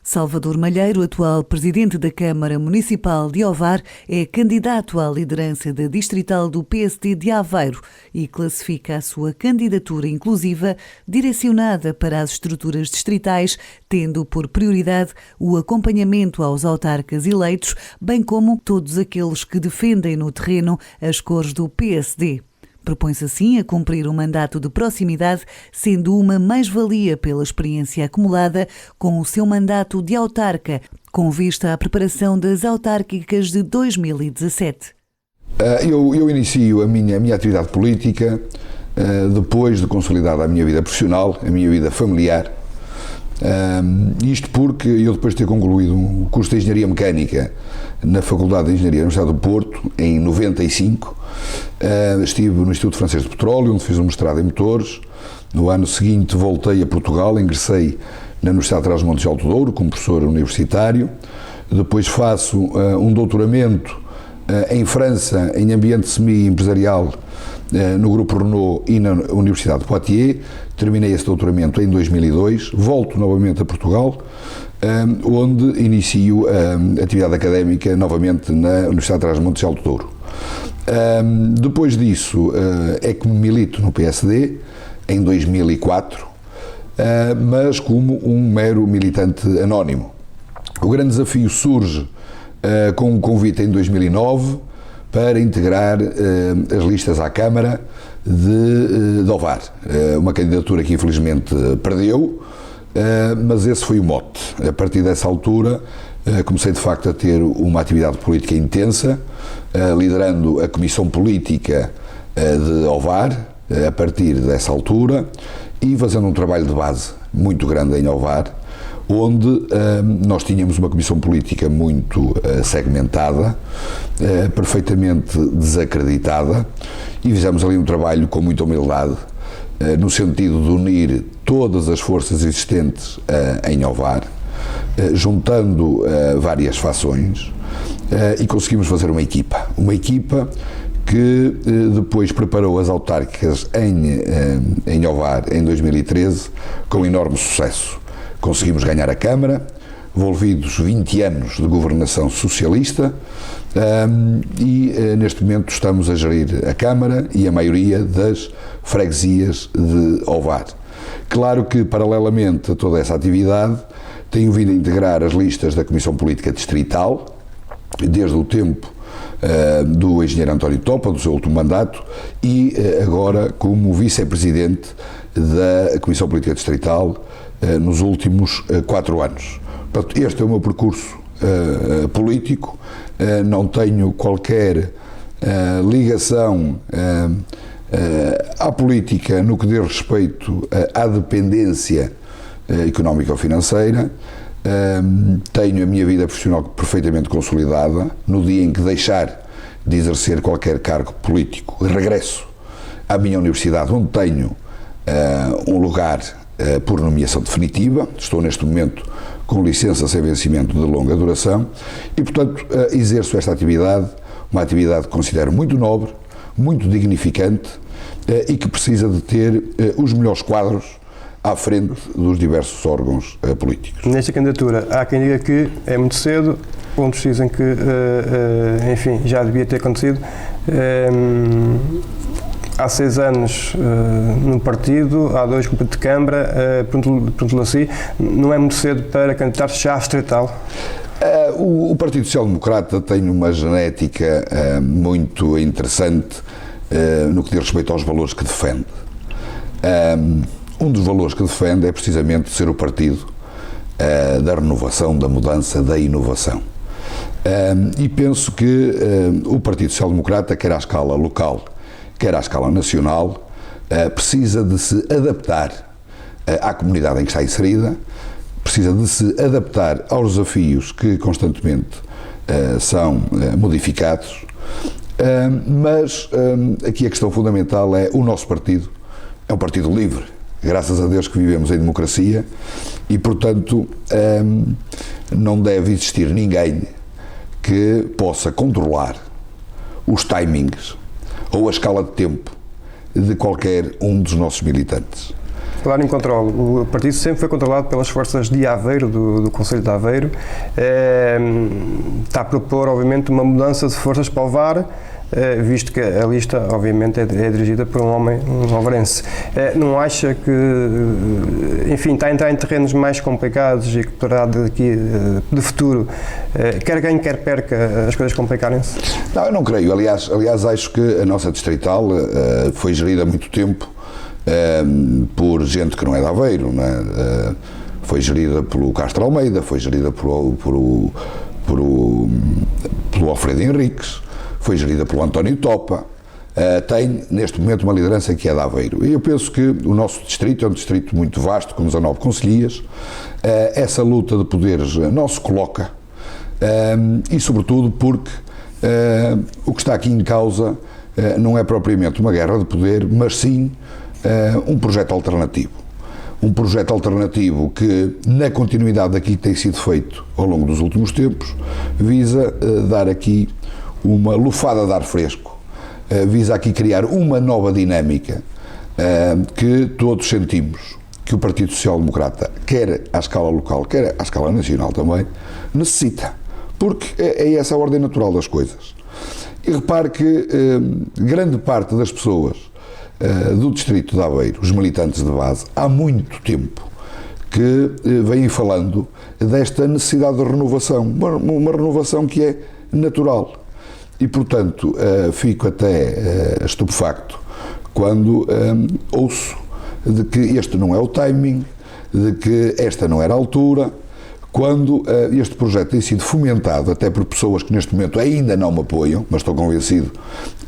Salvador Malheiro, atual presidente da Câmara Municipal de Ovar, é candidato à liderança da distrital do PSD de Aveiro e classifica a sua candidatura inclusiva direcionada para as estruturas distritais, tendo por prioridade o acompanhamento aos autarcas eleitos, bem como todos aqueles que defendem no terreno as cores do PSD. Propõe-se assim a cumprir um mandato de proximidade, sendo uma mais-valia pela experiência acumulada com o seu mandato de autarca, com vista à preparação das autárquicas de 2017. Eu inicio a minha atividade política depois de consolidada a minha vida profissional, a minha vida familiar. Isto porque eu, depois de ter concluído um curso de Engenharia Mecânica na Faculdade de Engenharia da Universidade do Porto, em 95, estive no Instituto Francês de Petróleo, onde fiz um mestrado em motores. No ano seguinte voltei a Portugal, ingressei na Universidade de Trás-os-Montes de Alto Douro como professor universitário. Depois faço um doutoramento em França, em ambiente semi-empresarial, no Grupo Renault e na Universidade de Poitiers. Terminei esse doutoramento em 2002, volto novamente a Portugal, onde inicio a atividade académica novamente na Universidade de Trás-os-Montes de Alto Douro. Depois disso é que me milito no PSD, em 2004, mas como um mero militante anónimo. O grande desafio surge com um convite em 2009 para integrar as listas à Câmara de Ovar. Uma candidatura que infelizmente perdeu, mas esse foi o mote. A partir dessa altura comecei de facto a ter uma atividade política intensa, liderando a Comissão Política de Ovar, a partir dessa altura, e fazendo um trabalho de base muito grande em Ovar, onde nós tínhamos uma comissão política muito segmentada, perfeitamente desacreditada, e fizemos ali um trabalho com muita humildade, no sentido de unir todas as forças existentes em Ovar, juntando várias fações, e conseguimos fazer uma equipa que depois preparou as autárquicas em Ovar em 2013 com enorme sucesso. Conseguimos ganhar a Câmara, envolvidos 20 anos de governação socialista, e neste momento estamos a gerir a Câmara e a maioria das freguesias de Ovar. Claro que, paralelamente a toda essa atividade, tenho vindo a integrar as listas da Comissão Política Distrital, desde o tempo do engenheiro António Topa, do seu último mandato, e agora como vice-presidente da Comissão Política Distrital nos últimos 4 anos. Portanto, este é o meu percurso político, não tenho qualquer ligação à política no que diz respeito à dependência económica ou financeira. Tenho a minha vida profissional perfeitamente consolidada. No dia em que deixar de exercer qualquer cargo político, regresso à minha universidade, onde tenho um lugar por nomeação definitiva. Estou neste momento com licença sem vencimento de longa duração e, portanto, exerço esta atividade, uma atividade que considero muito nobre, muito dignificante e que precisa de ter os melhores quadros à frente dos diversos órgãos políticos. Nesta candidatura, há quem diga que é muito cedo, outros dizem que, enfim, já devia ter acontecido. Há 6 anos no partido, há 2 como de Câmara, pergunto-lhe assim, não é muito cedo para candidatar-se já à distrital? O Partido Social Democrata tem uma genética muito interessante no que diz respeito aos valores que defende. Um dos valores que defende é precisamente ser o partido da renovação, da mudança, da inovação. E penso que o Partido Social Democrata, quer à escala local, quer à escala nacional, precisa de se adaptar à comunidade em que está inserida, precisa de se adaptar aos desafios que constantemente são modificados, mas aqui a questão fundamental é o nosso partido é um partido livre, graças a Deus que vivemos em democracia e, portanto, não deve existir ninguém que possa controlar os timings ou a escala de tempo de qualquer um dos nossos militantes. falar em controle, o partido sempre foi controlado pelas forças de Aveiro, do Conselho de Aveiro. Está a propor, obviamente, uma mudança de forças para o VAR, visto que a lista, obviamente, é dirigida por um homem, um alvarense. Não acha que, enfim, está a entrar em terrenos mais complicados e que poderá daqui de futuro, quer ganhe, quer perca, as coisas complicarem-se? Não, eu não creio. Aliás, acho que a nossa distrital foi gerida há muito tempo por gente que não é de Aveiro, não é? Foi gerida pelo Castro Almeida, foi gerida pelo Alfredo Henriques, foi gerida pelo António Topa, tem neste momento uma liderança que é de Aveiro. E eu penso que o nosso distrito é um distrito muito vasto, com 19 concelhias, essa luta de poderes não se coloca, e sobretudo porque o que está aqui em causa não é propriamente uma guerra de poder, mas sim um projeto alternativo. Um projeto alternativo que, na continuidade daquilo que tem sido feito ao longo dos últimos tempos, visa dar aqui uma lufada de ar fresco, visa aqui criar uma nova dinâmica que todos sentimos que o Partido Social Democrata, quer à escala local, quer à escala nacional também, necessita, porque é essa a ordem natural das coisas. E repare que grande parte das pessoas do distrito de Aveiro, os militantes de base, há muito tempo que vêm falando desta necessidade de renovação, uma renovação que é natural. E, portanto, fico até estupefacto quando ouço de que este não é o timing, de que esta não era a altura, quando este projeto tem sido fomentado até por pessoas que neste momento ainda não me apoiam, mas estou convencido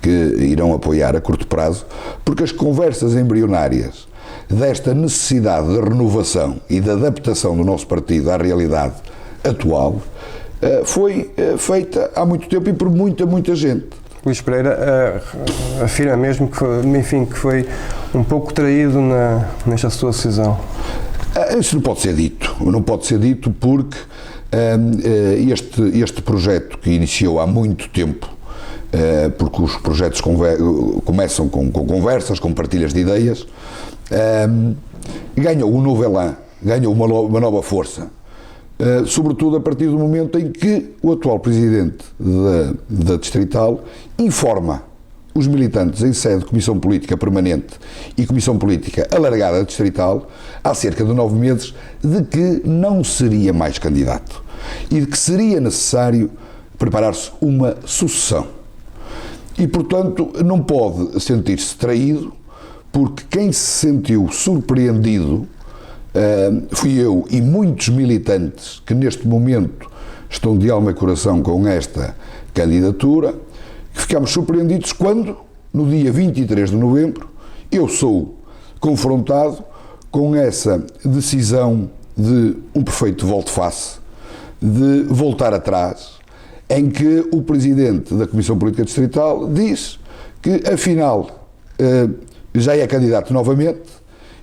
que irão apoiar a curto prazo, porque as conversas embrionárias desta necessidade de renovação e de adaptação do nosso partido à realidade atual foi feita há muito tempo e por muita gente. Luís Pereira afirma mesmo que, enfim, que foi um pouco traído nesta sua decisão. Isso não pode ser dito porque este projeto que iniciou há muito tempo, porque os projetos começam com conversas, com partilhas de ideias, ganhou um novo elan, ganhou uma nova força, sobretudo a partir do momento em que o atual presidente da Distrital informa os militantes em sede de Comissão Política Permanente e Comissão Política Alargada Distrital, há cerca de 9 meses, de que não seria mais candidato e de que seria necessário preparar-se uma sucessão. E, portanto, não pode sentir-se traído, porque quem se sentiu surpreendido fui eu e muitos militantes que neste momento estão de alma e coração com esta candidatura. Ficámos surpreendidos quando, no dia 23 de novembro, eu sou confrontado com essa decisão de um perfeito volte-face, de voltar atrás, em que o Presidente da Comissão Política Distrital diz que, afinal, já é candidato novamente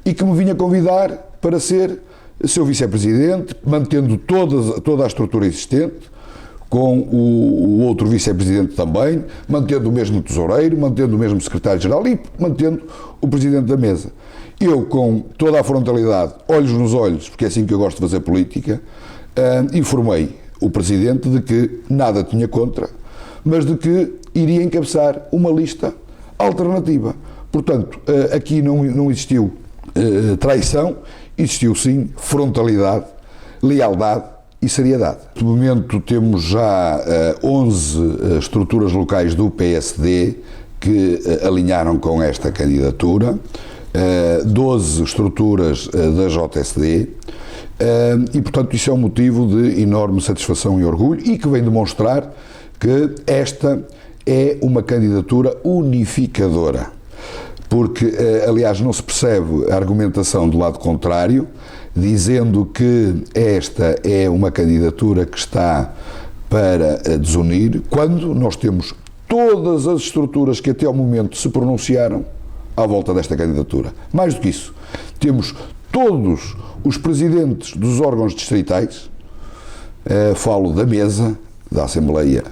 e que me vinha convidar para ser seu Vice-Presidente, mantendo toda a estrutura existente, com o outro vice-presidente também, mantendo o mesmo tesoureiro, mantendo o mesmo secretário-geral e mantendo o presidente da mesa. Eu, com toda a frontalidade, olhos nos olhos, porque é assim que eu gosto de fazer política, informei o presidente de que nada tinha contra, mas de que iria encabeçar uma lista alternativa. Portanto, aqui não existiu traição, existiu sim frontalidade, lealdade e seriedade. No momento temos já 11 estruturas locais do PSD que alinharam com esta candidatura, 12 estruturas da JSD, e portanto isso é um motivo de enorme satisfação e orgulho e que vem demonstrar que esta é uma candidatura unificadora, porque aliás não se percebe a argumentação do lado contrário, dizendo que esta é uma candidatura que está para desunir, quando nós temos todas as estruturas que até ao momento se pronunciaram à volta desta candidatura. Mais do que isso, temos todos os presidentes dos órgãos distritais, falo da mesa, da Assembleia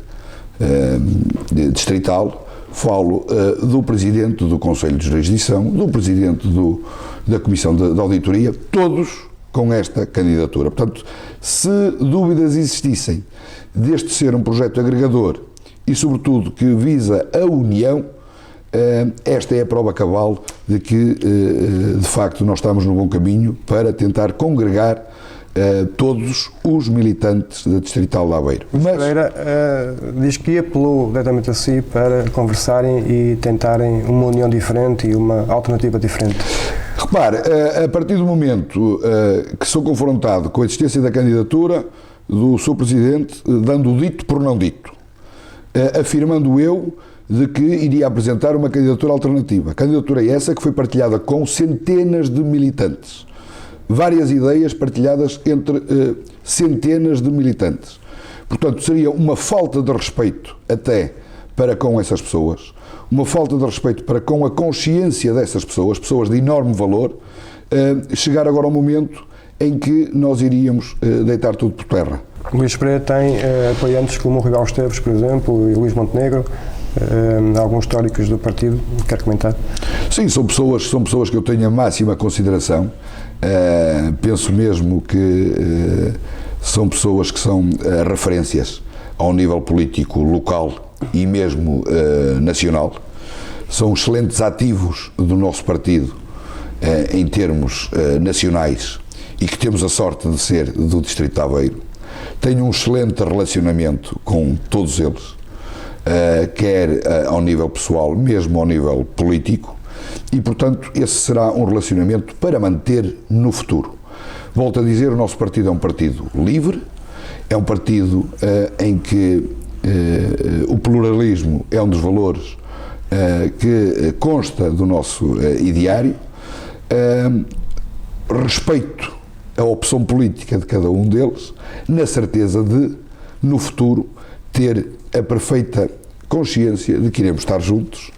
Distrital, falo do Presidente do Conselho de Jurisdição, do Presidente da Comissão de Auditoria, todos com esta candidatura. Portanto, se dúvidas existissem deste ser um projeto agregador e, sobretudo, que visa a união, esta é a prova cabal de que, de facto, nós estamos no bom caminho para tentar congregar todos os militantes da Distrital de Aveiro. Mas Pereira diz que apelou diretamente a si para conversarem e tentarem uma união diferente e uma alternativa diferente. Repare, a partir do momento que sou confrontado com a existência da candidatura do Sr. Presidente, dando o dito por não dito, afirmando eu de que iria apresentar uma candidatura alternativa. A candidatura é essa que foi partilhada com centenas de militantes. Várias ideias partilhadas entre centenas de militantes. Portanto, seria uma falta de respeito até para com essas pessoas, uma falta de respeito para com a consciência dessas pessoas, pessoas de enorme valor, chegar agora ao momento em que nós iríamos deitar tudo por terra. Luís Pereira tem apoiantes como o Rui Alves Teves, por exemplo, e Luís Montenegro, alguns históricos do partido. Quer comentar? Sim, são pessoas que eu tenho a máxima consideração. Penso mesmo que são pessoas que são referências ao nível político local e mesmo nacional. São excelentes ativos do nosso partido em termos nacionais e que temos a sorte de ser do Distrito de Aveiro. Tenho um excelente relacionamento com todos eles, quer ao nível pessoal, mesmo ao nível político, e, portanto, esse será um relacionamento para manter no futuro. Volto a dizer, o nosso partido é um partido livre, é um partido em que o pluralismo é um dos valores que consta do nosso ideário, respeito a opção política de cada um deles, na certeza de, no futuro, ter a perfeita consciência de que iremos estar juntos,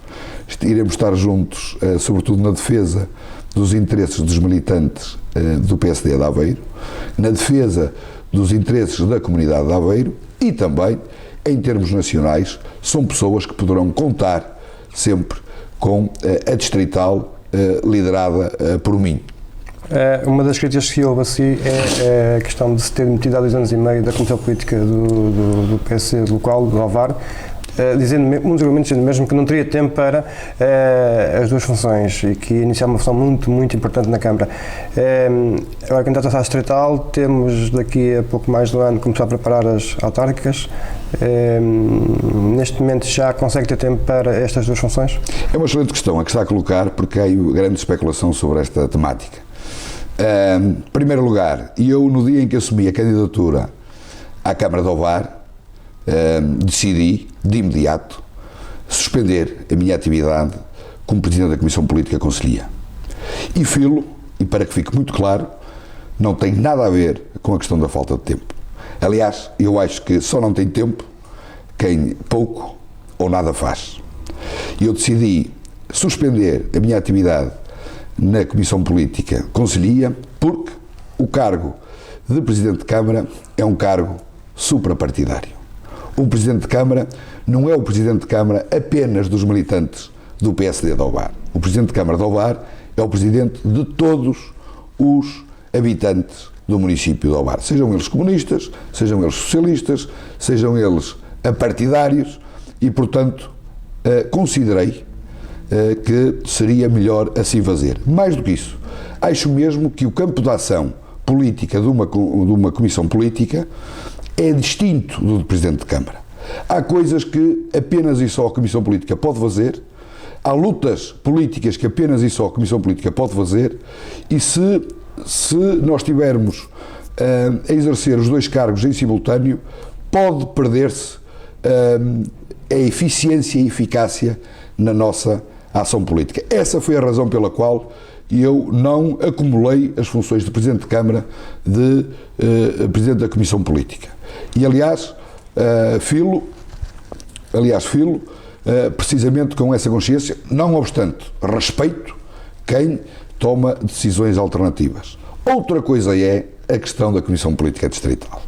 sobretudo na defesa dos interesses dos militantes do PSD de Aveiro, na defesa dos interesses da comunidade de Aveiro e também, em termos nacionais, são pessoas que poderão contar sempre com a Distrital liderada por mim. Uma das críticas que houve a si é a questão de se ter metido há 2 anos e meio da Comissão Política do PSD local, do Alvar, dizendo mesmo que não teria tempo para as duas funções e que iniciar uma função muito, muito importante na Câmara. Agora, candidato à Distrital, temos daqui a pouco mais de um ano começar a preparar as autárquicas. Neste momento já consegue ter tempo para estas duas funções? É uma excelente questão a que está a colocar, porque há grande especulação sobre esta temática. Em primeiro lugar, eu no dia em que assumi a candidatura à Câmara de Ovar, decidi, de imediato, suspender a minha atividade como Presidente da Comissão Política Conselhia. E filo, e para que fique muito claro, não tem nada a ver com a questão da falta de tempo. Aliás, eu acho que só não tem tempo quem pouco ou nada faz. Eu decidi suspender a minha atividade na Comissão Política Conselhia porque o cargo de Presidente de Câmara é um cargo suprapartidário. O Presidente de Câmara não é o Presidente de Câmara apenas dos militantes do PSD de Ovar. O Presidente de Câmara de Ovar é o Presidente de todos os habitantes do município de Ovar. Sejam eles comunistas, sejam eles socialistas, sejam eles apartidários e, portanto, considerei que seria melhor assim fazer. Mais do que isso, acho mesmo que o campo de ação política de uma comissão política é distinto do de Presidente de Câmara. Há coisas que apenas e só a Comissão Política pode fazer, há lutas políticas que apenas e só a Comissão Política pode fazer, e se nós tivermos a exercer os dois cargos em simultâneo, pode perder-se a eficiência e eficácia na nossa ação política. Essa foi a razão pela qual eu não acumulei as funções de Presidente de Câmara de Presidente da Comissão Política. E, aliás, filo precisamente com essa consciência, não obstante, respeito quem toma decisões alternativas. Outra coisa é a questão da Comissão Política Distrital.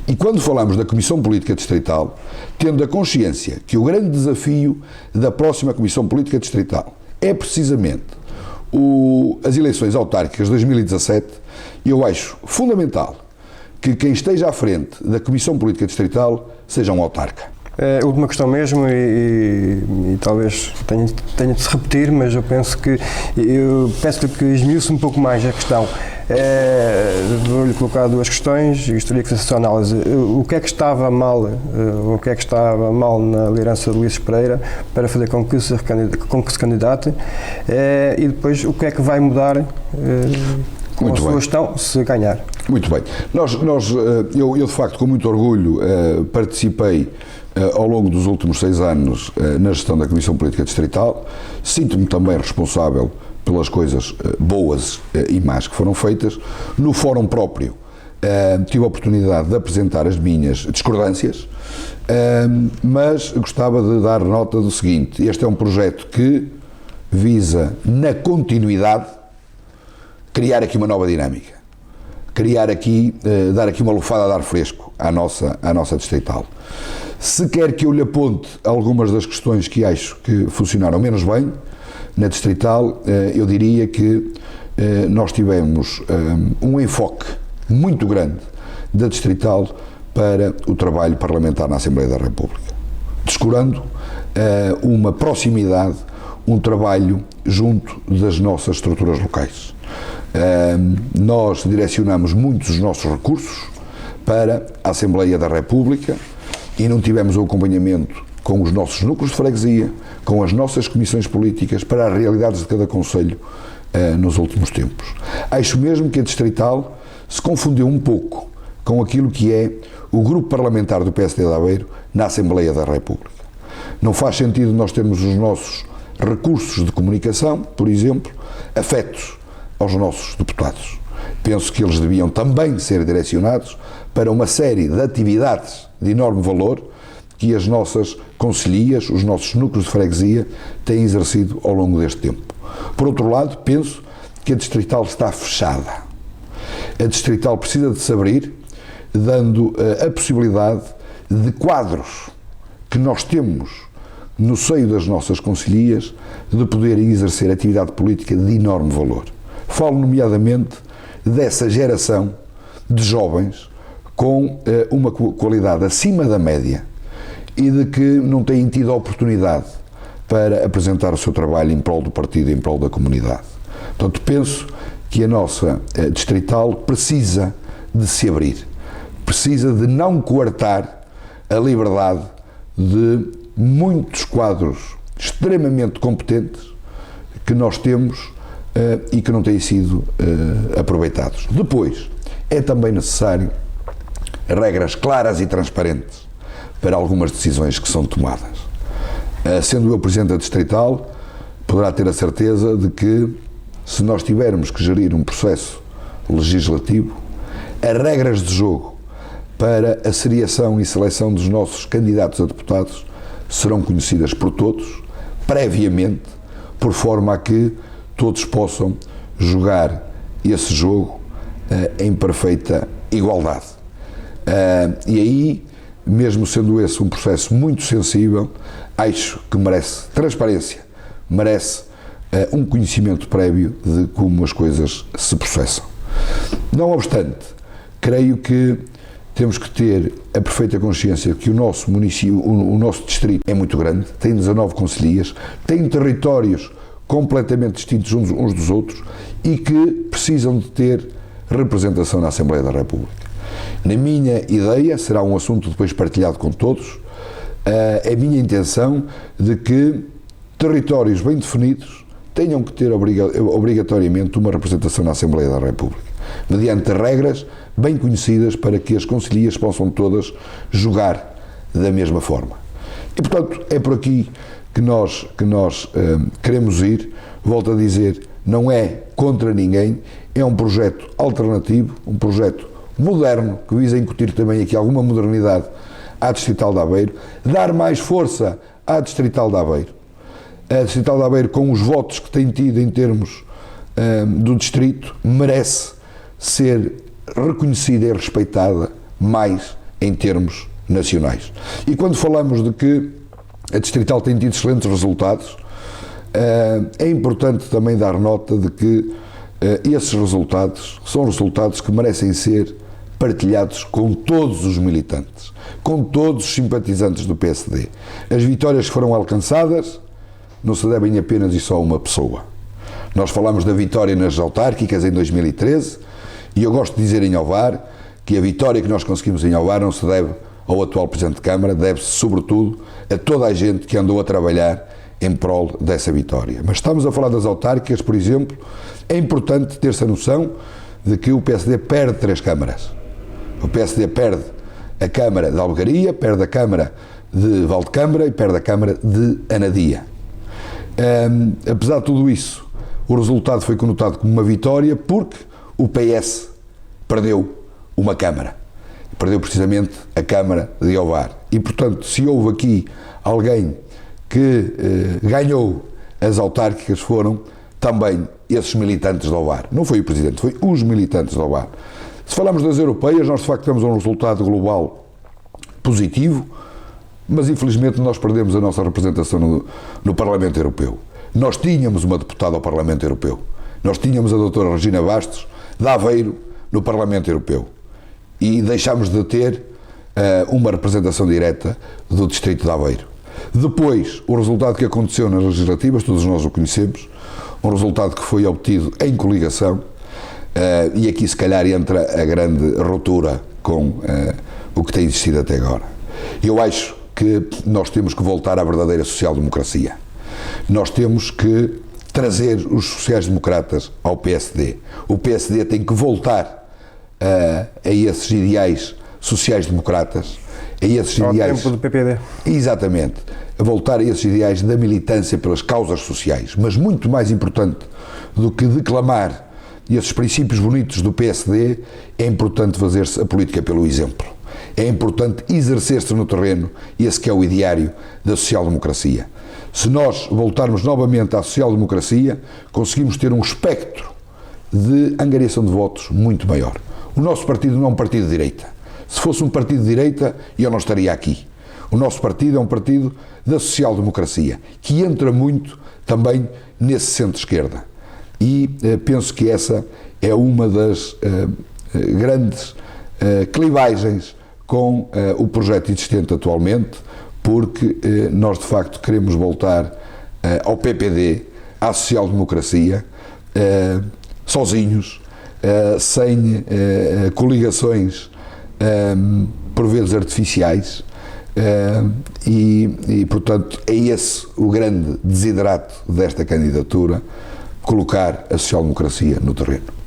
E quando falamos da Comissão Política Distrital, tendo a consciência que o grande desafio da próxima Comissão Política Distrital é precisamente as eleições autárquicas de 2017, eu acho fundamental que quem esteja à frente da Comissão Política Distrital seja um autarca. Última questão mesmo, e talvez tenha de se repetir, mas eu peço-lhe que esmiúce um pouco mais a questão. Vou-lhe colocar duas questões e gostaria que fizesse a sua análise. O que é que estava mal na liderança de Ulisses Pereira para fazer com que se candidate, e depois o que é que vai mudar com a sua gestão se ganhar? Muito bem. Eu de facto, com muito orgulho, participei ao longo dos últimos 6 anos na gestão da Comissão Política Distrital. Sinto-me também responsável pelas coisas boas e más que foram feitas. No fórum próprio tive a oportunidade de apresentar as minhas discordâncias, mas gostava de dar nota do seguinte: este é um projeto que visa, na continuidade, criar aqui uma nova dinâmica, dar aqui uma lufada de ar fresco à nossa distrital. Se quer que eu lhe aponte algumas das questões que acho que funcionaram menos bem na distrital, eu diria que nós tivemos um enfoque muito grande da distrital para o trabalho parlamentar na Assembleia da República, descurando uma proximidade, um trabalho junto das nossas estruturas locais. Nós direcionamos muitos dos nossos recursos para a Assembleia da República e não tivemos o acompanhamento com os nossos núcleos de freguesia, com as nossas comissões políticas para as realidades de cada concelho nos últimos tempos. Acho mesmo que a distrital se confundiu um pouco com aquilo que é o grupo parlamentar do PSD de Aveiro na Assembleia da República. Não faz sentido nós termos os nossos recursos de comunicação, por exemplo, afetos aos nossos deputados. Penso que eles deviam também ser direcionados para uma série de atividades de enorme valor que as nossas concelhias, os nossos núcleos de freguesia têm exercido ao longo deste tempo. Por outro lado, penso que a distrital está fechada. A distrital precisa de se abrir, dando a possibilidade de quadros que nós temos no seio das nossas concelhias de poderem exercer atividade política de enorme valor. Falo nomeadamente dessa geração de jovens com uma qualidade acima da média e de que não têm tido a oportunidade para apresentar o seu trabalho em prol do partido, em prol da comunidade. Portanto, penso que a nossa distrital precisa de se abrir, precisa de não coartar a liberdade de muitos quadros extremamente competentes que nós temos e que não têm sido aproveitados. Depois, é também necessário regras claras e transparentes para algumas decisões que são tomadas. Sendo eu Presidente da Distrital, poderá ter a certeza de que, se nós tivermos que gerir um processo legislativo, as regras de jogo para a seriação e seleção dos nossos candidatos a deputados serão conhecidas por todos, previamente, por forma a que todos possam jogar esse jogo em perfeita igualdade. E aí, mesmo sendo esse um processo muito sensível, acho que merece transparência, merece um conhecimento prévio de como as coisas se processam. Não obstante, creio que temos que ter a perfeita consciência que o nosso município, o nosso distrito é muito grande, tem 19 concelhias, tem territórios completamente distintos uns dos outros e que precisam de ter representação na Assembleia da República. Na minha ideia, será um assunto depois partilhado com todos, é a minha intenção de que territórios bem definidos tenham que ter obrigatoriamente uma representação na Assembleia da República, mediante regras bem conhecidas para que as concelhias possam todas jogar da mesma forma. E, portanto, é por aqui que nós queremos ir. Volto a dizer, não é contra ninguém, é um projeto alternativo, um projeto moderno, que visa incutir também aqui alguma modernidade à Distrital de Aveiro, dar mais força à Distrital de Aveiro. A Distrital de Aveiro, com os votos que tem tido em termos do distrito, merece ser reconhecida e respeitada mais em termos nacionais. E quando falamos de que a Distrital tem tido excelentes resultados, é importante também dar nota de que esses resultados são resultados que merecem ser partilhados com todos os militantes, com todos os simpatizantes do PSD. As vitórias que foram alcançadas não se devem apenas e só a uma pessoa. Nós falamos da vitória nas autárquicas em 2013 e eu gosto de dizer em Ovar que a vitória que nós conseguimos em Ovar não se deve ao atual Presidente de Câmara, deve-se sobretudo a toda a gente que andou a trabalhar em prol dessa vitória. Mas estamos a falar das autárquicas, por exemplo, é importante ter-se a noção de que o PSD perde 3 câmaras. O PSD perde a Câmara de Albergaria, perde a Câmara de Valdecâmara e perde a Câmara de Anadia. Apesar de tudo isso, o resultado foi conotado como uma vitória porque o PS perdeu uma Câmara. Perdeu precisamente a Câmara de Ovar. E, portanto, se houve aqui alguém que ganhou as autárquicas, foram também esses militantes de Ovar. Não foi o Presidente, foi os militantes de Ovar. Se falamos das europeias, nós de facto temos um resultado global positivo, mas infelizmente nós perdemos a nossa representação no Parlamento Europeu. Nós tínhamos uma deputada ao Parlamento Europeu. Nós tínhamos a doutora Regina Bastos, de Aveiro, no Parlamento Europeu. E deixámos de ter uma representação direta do Distrito de Aveiro. Depois, o resultado que aconteceu nas legislativas, todos nós o conhecemos, um resultado que foi obtido em coligação, e aqui se calhar entra a grande ruptura com o que tem existido até agora. Eu acho que nós temos que voltar à verdadeira social-democracia. Nós temos que trazer os sociais-democratas ao PSD. O PSD tem que voltar a esses ideais sociais-democratas, a esses ideais... Ao tempo do PPD. Exatamente. A voltar a esses ideais da militância pelas causas sociais. Mas muito mais importante do que declamar esses princípios bonitos do PSD, é importante fazer-se a política pelo exemplo. É importante exercer-se no terreno esse que é o ideário da social-democracia. Se nós voltarmos novamente à social-democracia, conseguimos ter um espectro de angariação de votos muito maior. O nosso partido não é um partido de direita. Se fosse um partido de direita, eu não estaria aqui. O nosso partido é um partido da social-democracia, que entra muito também nesse centro-esquerda. E penso que essa é uma das grandes clivagens com o projeto existente atualmente, porque nós de facto queremos voltar ao PPD, à social-democracia, sozinhos, sem coligações por vezes artificiais, e portanto é esse o grande desiderato desta candidatura, colocar a social-democracia no terreno.